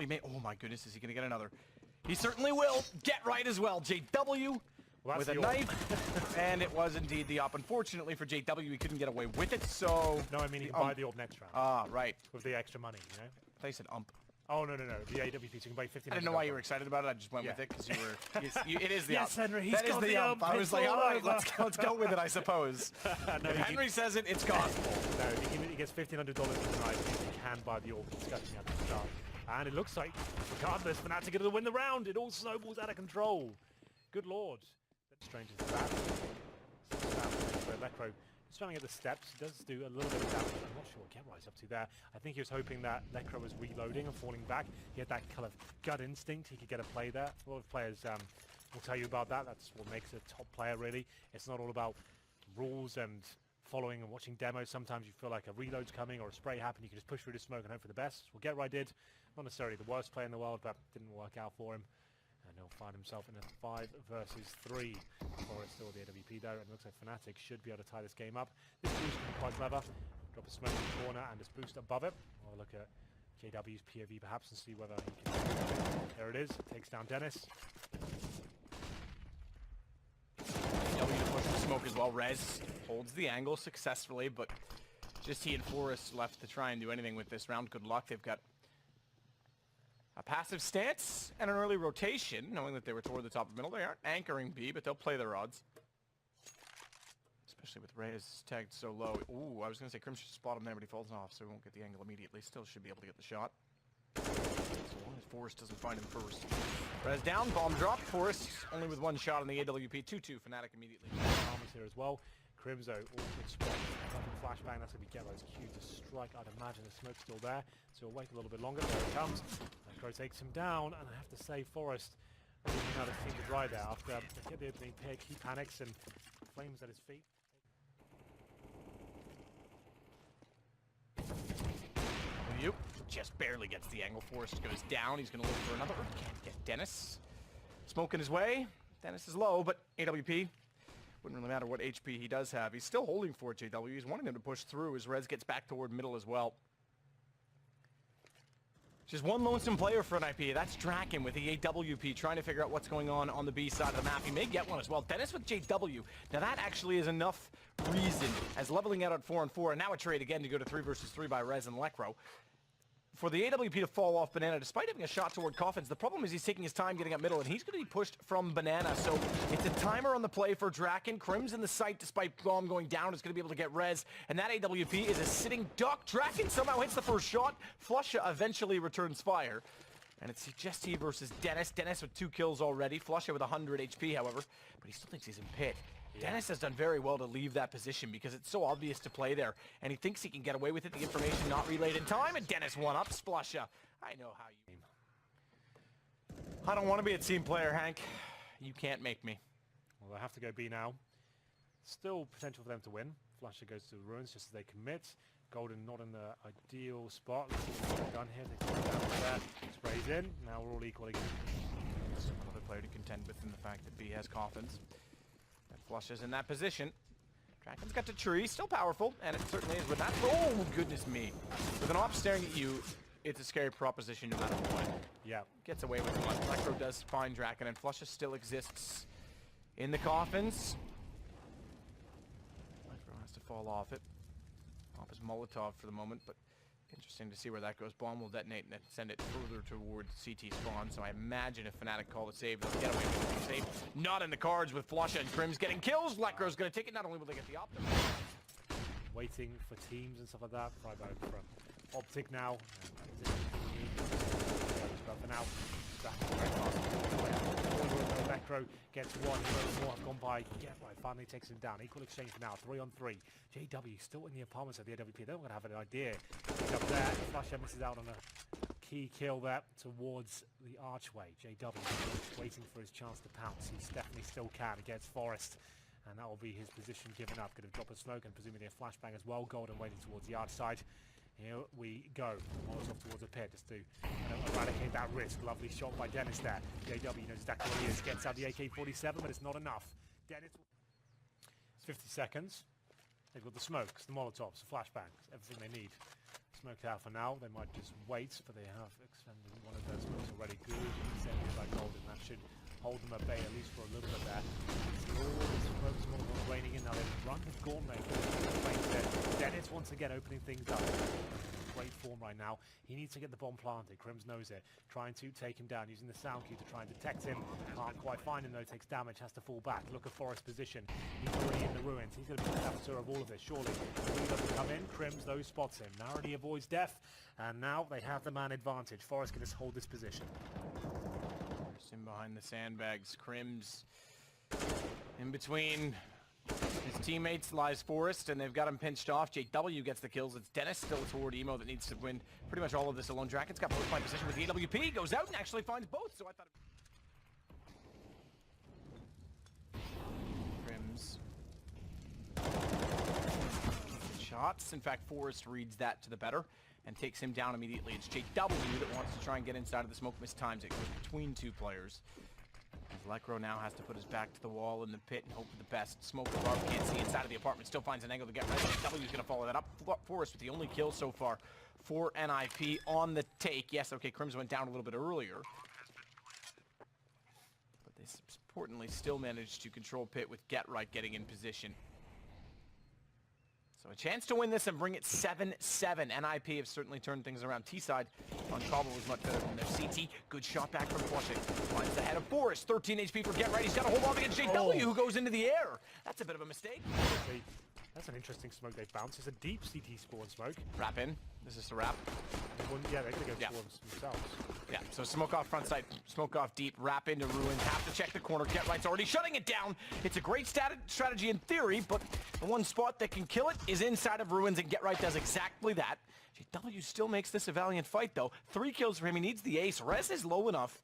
teammate. Oh my goodness, is he going to get another? He certainly will. Get right as well. JW with a knife. And it was indeed the op. Unfortunately for JW, he couldn't get away with it, so... No, I mean, he can buy the orb next round. Ah, right. With the extra money, you know? I thought you said ump. Oh, no. The AWP, so you can buy 15. I didn't know why you were excited about it. I just went with it because you were... it is the yes, ump. Henry, he's that is got the ump. I was like, all right, let's go with it, I suppose. No, if Henry says it, it's gospel. No, he gets $1,500 tonight if he can buy the orb. He's discussing at the start. And it looks like, regardless, Fnatic are going to win the round. It all snowballs out of control. Good lord. Strange is that. Lekro spamming at the steps. He does do a little bit of damage. I'm not sure what Get Right's up to there. I think he was hoping that Lekro was reloading and falling back. He had that kind of gut instinct. He could get a play there. A lot of players will tell you about that. That's what makes a top player, really. It's not all about rules and following and watching demos. Sometimes you feel like a reload's coming or a spray happened. You can just push through the smoke and hope for the best. What Get Right did, not necessarily the worst player in the world, but didn't work out for him. And he'll find himself in a 5 versus 3. Forest still the AWP there, and it looks like Fnatic should be able to tie this game up. This boost can be quite clever. Drop a smoke in the corner and this boost above it. We'll look at JW's POV perhaps and see whether he can... There it is, takes down Dennis. JW to push the smoke as well. Rez holds the angle successfully, but just he and Forest left to try and do anything with this round. Good luck. They've got a passive stance and an early rotation, knowing that they were toward the top of the middle. They aren't anchoring B, but they'll play their odds. Especially with Reyes tagged so low. Ooh, I was going to say Crim should spot him there, but he falls off, so he won't get the angle immediately. Still should be able to get the shot. So long as Forrest doesn't find him first. Rez down, bomb drop. Forrest only with one shot on the AWP. 2-2, Fnatic immediately. Armors here as well. Crimzo, awkward spot. Flashbang, that's going to be Gello's cue to strike. I'd imagine the smoke's still there, so we'll wait a little bit longer. There it comes. Lekro takes him down, and I have to say, Forrest really know how to seem to dry there. After they get the opening pick, he panics and flames at his feet. Yep, just barely gets the angle. Forrest goes down. He's going to look for another. Can't get Dennis. Smoking his way. Dennis is low, but AWP. Wouldn't really matter what HP he does have. He's still holding for JW. He's wanting him to push through as Rez gets back toward middle as well. Just one lonesome player for an IP. That's Draken with the AWP trying to figure out what's going on the B side of the map. He may get one as well. Dennis with JW. Now that actually is enough reason as leveling out at 4-on-4 and now a trade again to go to 3 versus 3 by Rez and Lekro. For the AWP to fall off Banana, despite having a shot toward Coffins, the problem is he's taking his time getting up middle, and he's going to be pushed from Banana. So it's a timer on the play for Draken. Crim's in the sight, despite Bomb going down, is going to be able to get Rez. And that AWP is a sitting duck. Draken somehow hits the first shot. Flusha eventually returns fire. And it's just he versus Dennis. Dennis with 2 kills already. Flusha with 100 HP, however. But he still thinks he's in pit. Yeah. Dennis has done very well to leave that position because it's so obvious to play there. And he thinks he can get away with it. The information not relayed in time. And Dennis one-up. Splusha. I know how you... I don't want to be a team player, Hank. You can't make me. Well, they have to go B now. Still potential for them to win. Flusha goes to the ruins just as they commit. Golden not in the ideal spot. Let's see what they've done here. They come down there. Sprays in. Now we're all equal again. So another player to contend with in the fact that B has Coffins. And Flusha's in that position. Draken's got the tree, still powerful, and it certainly is with that. Oh, goodness me. With an op staring at you, it's a scary proposition no matter what. Yeah. Gets away with one. Lekro does find Draken, and Flusha still exists in the Coffins. Lekro has to fall off it. Off his Molotov for the moment, but interesting to see where that goes. Bomb will detonate and then send it further towards CT spawn, so I imagine if Fnatic call the save, they'll get away with the save. Not in the cards with Flusha and Crim's getting kills. Lekro's going to take it. Not only will they get the Optim. Waiting for teams and stuff like that. Frybo for Optic now. But for now, Lekro gets one. More have gone by. Get right, finally takes him down. Equal exchange for now. 3-on-3. JW still in the apartments of the AWP. They're not going to have an idea. He's up there. Flusha misses out on a key kill there towards the archway. JW waiting for his chance to pounce. He definitely still can against Forest. And that will be his position given up. Going to drop a smoke and presumably a flashbang as well. Golden waiting towards the yard side. Here we go. Molotov towards the pit just to eradicate that risk. Lovely shot by Dennis there. JW knows exactly what he is. Gets out the AK-47, but it's not enough. Dennis. It's 50 seconds. They've got the smokes, the Molotovs, the flashbangs, everything they need. smoked out for now. They might just wait, but they have expended one of their smokes already. Good incentive by Golden. That should hold them at bay at least for a little bit there. All the smokes are raining in now. They've run with Gauntlet. Dennis once again opening things up. Great form right now. He needs to get the bomb planted. Crims knows it. Trying to take him down, using the sound cue to try and detect him. Can't quite find him though. Takes damage, has to fall back. Look at Forest's position. He's already in the ruins. He's going to be the saboteur of all of this, surely. He doesn't come in. Crims though spots him. Narrowly avoids death. And now they have the man advantage. Forest can just hold this position. In behind the sandbags. Crims in between his teammates lies Forest, and they've got him pinched off. JW gets the kills. It's Dennis still toward Emo that needs to win pretty much all of this alone. Draken's got both point position with the AWP. Goes out and actually finds both, so I thought Crims. Shots. In fact, Forest reads that to the better and takes him down immediately. It's JW that wants to try and get inside of the smoke. Mistimes it. Goes between two players. As Lekro now has to put his back to the wall in the pit and hope for the best. Smoke above, can't see inside of the apartment. Still finds an angle to get rid of it. JW is going to follow that up. Forest with the only kill so far for NIP on the take. Yes, okay, Crims went down a little bit earlier. But they importantly still managed to control pit with Get Right getting in position. So a chance to win this and bring it 7-7. NIP have certainly turned things around. T-side on Cobble was much better than their CT. Good shot back from Flushing. Finds the head of Forest. 13 HP for Get Right. He's got to hold on against JW, who goes into the air. That's a bit of a mistake. That's an interesting smoke they bounced. It's a deep CT spawn smoke. Wrap in. This is the wrap. Yeah, they're going to go towards themselves. Yeah, so smoke off front side, smoke off deep, wrap into ruins, have to check the corner. Get Right's already shutting it down. It's a great strategy in theory, but the one spot that can kill it is inside of ruins, and Get Right does exactly that. JW still makes this a valiant fight, though. 3 kills for him. He needs the ace. Rez is low enough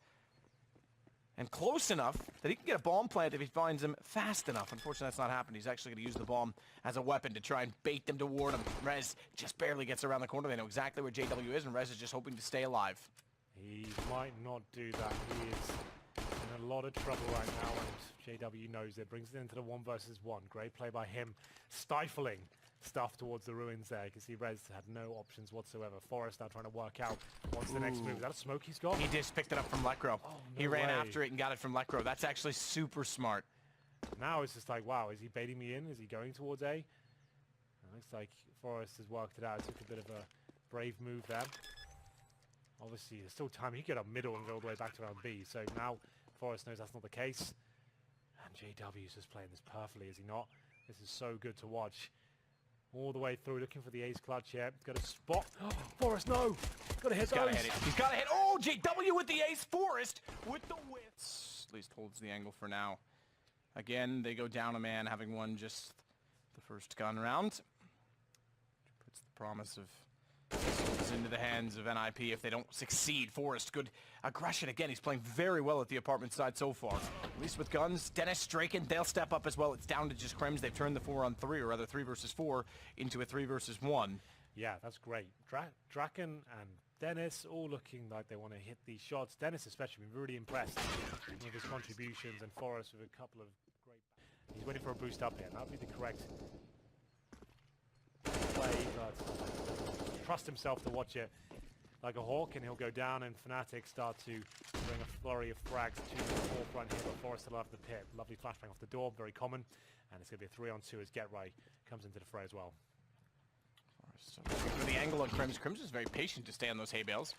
and close enough that he can get a bomb plant if he finds him fast enough. Unfortunately, that's not happened. He's actually going to use the bomb as a weapon to try and bait them toward him. Rez just barely gets around the corner. They know exactly where JW is, and Rez is just hoping to stay alive. He might not do that. He is in a lot of trouble right now, and JW knows it. Brings it into the 1 versus 1. Great play by him, stifling stuff towards the ruins there. You can see Rez had no options whatsoever. Forest now trying to work out what's the next move. Is that a smoke he's got? He just picked it up from Lekro. Oh, no he ran way. after it and got it from Lekro. That's actually super smart. Now it's just like, wow, is he baiting me in? Is he going towards A? It looks like Forest has worked it out. Took a bit of a brave move there. Obviously, there's still time. He could get up middle and go all the way back to round B. So now Forest knows that's not the case. And JW is just playing this perfectly, is he not? This is so good to watch. All the way through, looking for the ace clutch here. Got a spot. Oh, Forest, no! Got to hit those. Gotta hit it. He's got to hit. Oh, JW with the ace. Forest with the wits. At least holds the angle for now. Again, they go down a man, having won just the first gun round. Puts the promise of missiles into the hands of NIP if they don't succeed. Forest, good aggression. Again, he's playing very well at the apartment side so far. At least with guns. Dennis, Draken, they'll step up as well. It's down to just Crims. They've turned the 4-on-3, or rather 3 versus 4, into a 3 versus 1. Yeah, that's great. Draken and Dennis all looking like they want to hit these shots. Dennis especially been really impressed with his contributions, and Forest with a couple of great... He's waiting for a boost up here. That would be the correct play, but trust himself to watch it like a hawk, and he'll go down, and Fnatic start to bring a flurry of frags to the forefront here, but Forest still have the pit. Lovely flashbang off the door, very common, and it's going to be a 3-on-2 as Get Right comes into the fray as well. So for the angle on Crims. Crims is very patient to stay on those hay bales.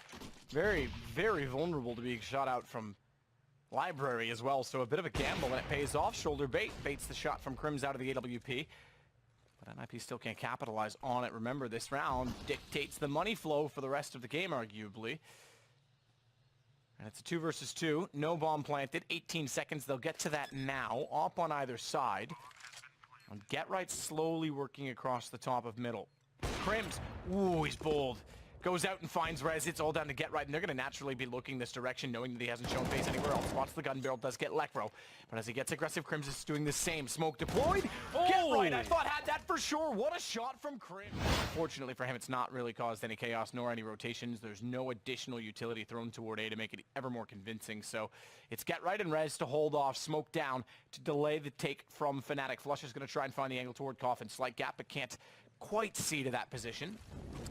Very, very vulnerable to being shot out from Library as well, so a bit of a gamble, and it pays off. Shoulder bait, baits the shot from Crims out of the AWP. But NIP still can't capitalize on it. Remember, this round dictates the money flow for the rest of the game, arguably. And it's a 2 versus 2. No bomb planted. 18 seconds. They'll get to that now. Up on either side. And Get Right slowly working across the top of middle. Crims. Ooh, he's bold. Goes out and finds Rez. It's all down to Get Right, and they're going to naturally be looking this direction, knowing that he hasn't shown face anywhere else. Spots the gun barrel, does get Lekro. But as he gets aggressive, Crims is doing the same. Smoke deployed. Oh! Get Right, I thought had that for sure. What a shot from Crims. Fortunately for him, it's not really caused any chaos nor any rotations. There's no additional utility thrown toward A to make it ever more convincing. So it's Get Right and Rez to hold off, smoke down, to delay the take from Fnatic. Flush is going to try and find the angle toward Coffin. Slight gap, but can't quite see to that position.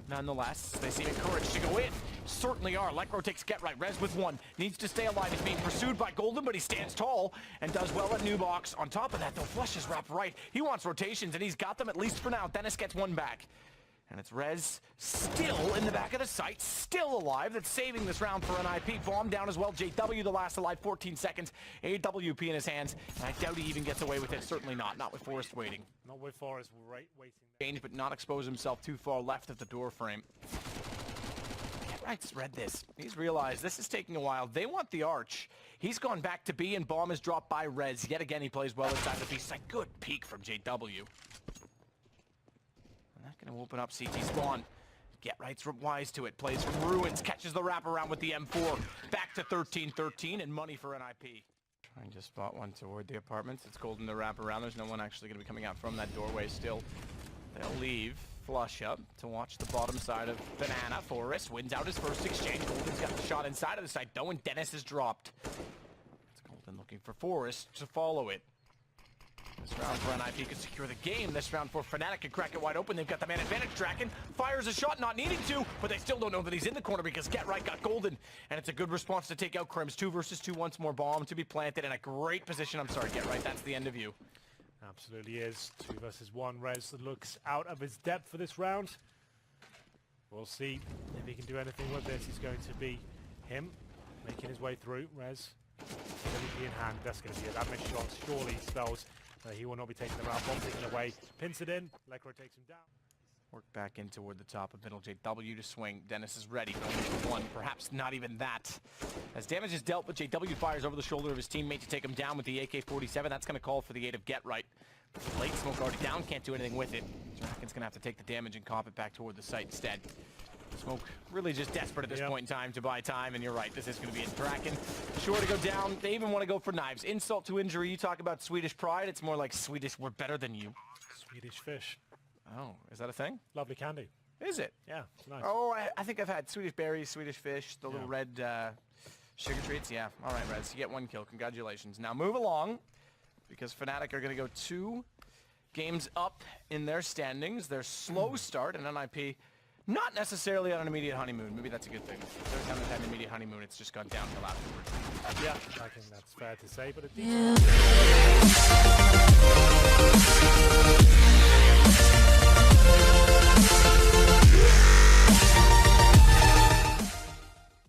Nonetheless, they seem encouraged to go in. Certainly are. Lekro takes get right. Rez with one. Needs to stay alive. He's being pursued by Golden, but he stands tall and does well at New Box. On top of that, though, Flush is wrapped right. He wants rotations, and he's got them at least for now. Dennis gets one back. And it's Rez still in the back of the site, still alive. That's saving this round for an IP. Bomb down as well. JW the last alive, 14 seconds. AWP in his hands. And I doubt he even gets away with it. Certainly not. Not with Forrest waiting. Not with Forrest waiting. Change, but not expose himself too far left of the door frame. Right's read this. He's realized this is taking a while. They want the arch. He's gone back to B, and bomb is dropped by Rez. Yet again, he plays well inside the B site. Good peek from JW. Not going to open up CT spawn. Get right's wise to it. Plays from Ruins. Catches the wraparound with the M4. Back to 13-13 and money for an IP. Trying to spot one toward the apartments. It's Golden to wrap around. There's no one actually going to be coming out from that doorway still. They'll leave. Flush up to watch the bottom side of Banana. Forrest wins out his first exchange. Golden's got the shot inside of the site though, and Dennis is dropped. It's Golden looking for Forrest to follow it. This round for NIP could secure the game. This round for Fnatic could crack it wide open. They've got the man advantage. Draken fires a shot, not needing to, but they still don't know that he's in the corner because Get Right got Golden. And it's a good response to take out Crims. 2 versus 2 once more. Bomb to be planted in a great position. I'm sorry, Get Right, that's the end of you. Absolutely is. 2 versus 1. Rez looks out of his depth for this round. We'll see if he can do anything with this. It's going to be him making his way through. Rez, ability in hand. That's going to be it. That missed shot surely spells he will not be taking the round. Bomb taken away. Pins it in. Lekro takes him down. Work back in toward the top of middle. JW to swing. Dennis is ready. Going for one. Perhaps not even that. As damage is dealt, but JW fires over the shoulder of his teammate to take him down with the AK-47. That's going to call for the aid of Get Right. Late smoke already down. Can't do anything with it. Draken's going to have to take the damage and comp it back toward the site instead. Smoke really just desperate at this point in time to buy time, and you're right, this is going to be a Draken. Sure to go down. They even want to go for knives. Insult to injury. You talk about Swedish pride. It's more like Swedish, we're better than you. Swedish fish. Oh, is that a thing? Lovely candy. Is it? Yeah, it's nice. Oh, I think I've had Swedish berries, Swedish fish, the little red sugar treats. Yeah, all right, Reds, you get 1 kill. Congratulations. Now move along, because Fnatic are going to go 2 games up in their standings. Their slow start, and NIP not necessarily on an immediate honeymoon. Maybe that's a good thing. Every time they've had an immediate honeymoon, it's just gone downhill afterwards. Yeah, I think that's fair to say, but